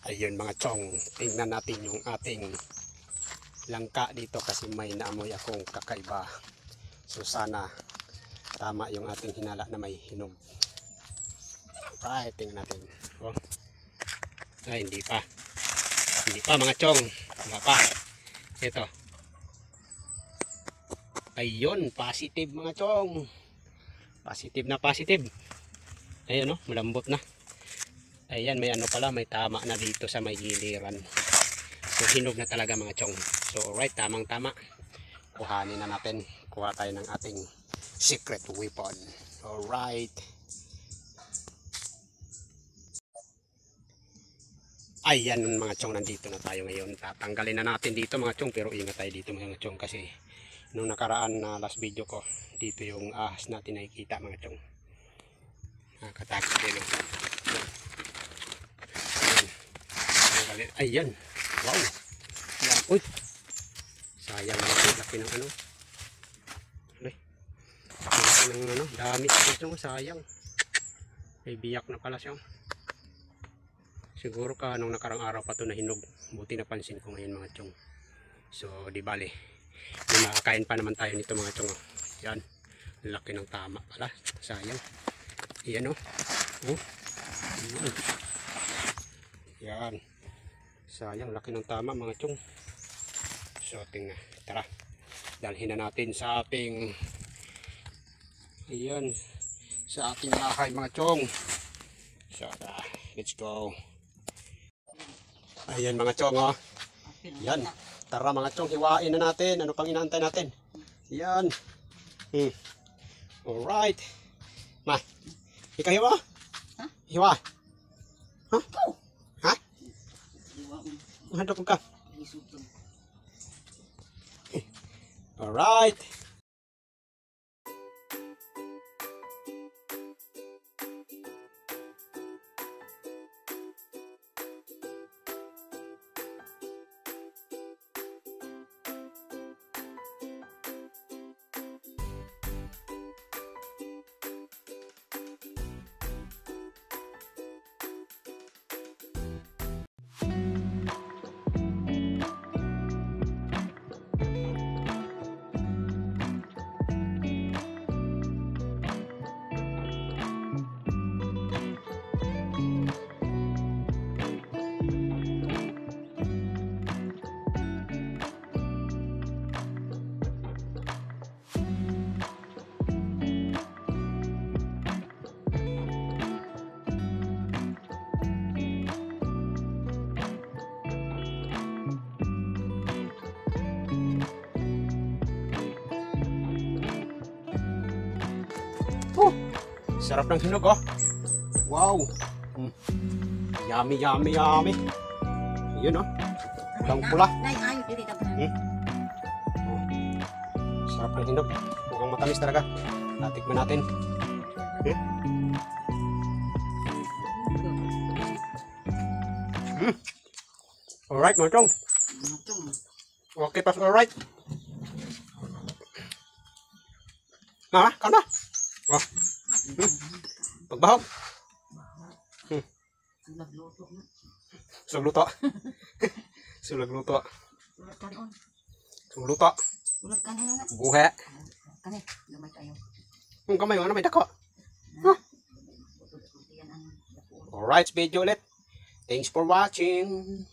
Ayun mga chong, tingnan natin yung ating langka dito kasi may naamoy akong kakaiba. So sana tama yung ating hinala na may hinog. Right, tingnan natin. Oh. Ay, hindi pa. Hindi pa mga chong. Wala pa. Ito. Ayun, positive mga chong. Positive na positive. Ayun, no, malambot na. Ayan, may ano pala, may tama na dito sa may giliran. So hinog na talaga mga chong. So alright, tamang tama. Kuhanin na natin. Kuha tayo ng ating secret weapon. Alright. Ayan mga chong, nandito na tayo ngayon. Tatanggalin na natin dito mga chong, pero ingat tayo dito mga chong kasi nung nakaraan na last video ko, dito yung ahas natin nakikita mga chong. Nakatakot din. Ayan. Wow. Yan. Uy. Sayang natin. Laki ng ano. Laki ng ano. Dami. Ito sayang. May biyak na pala siya. Siguro ka nung nakarang araw pa ito na hinog. Buti napansin ko ngayon mga chong. So di bale. May makakain pa naman tayo nito mga chong. Yan. Laki ng tama pala. Sayang. Yan o. Oh. Yan. Sayang, laki ng tama mga chong. So tingnan, tara, dalhin na natin sa ating, ayan, sa ating bahay mga chong. So let's go. Ayan mga chong, oh. Yan, tara mga chong, hiwain na natin. Ano pang inaantay natin? Yan. Alright. Ma, ikaw hiwa? Hiwa? Ha? Ha? Hadap ka. Alright. Sarap ng hinog, oh. Wow. Yummy, yummy, yummy. Yun, oh. Pulang-pula. Sarap ng hinog. Mukhang matamis talaga. Natikman natin. Alright, mga chong. Okay, pas alright. Kau na? Oh. Pagbahog. Sulagluto. Sulagluto. Sulagluto. Buhe. Kung kamay mo na may dako. Alright, video ulit. Thanks for watching.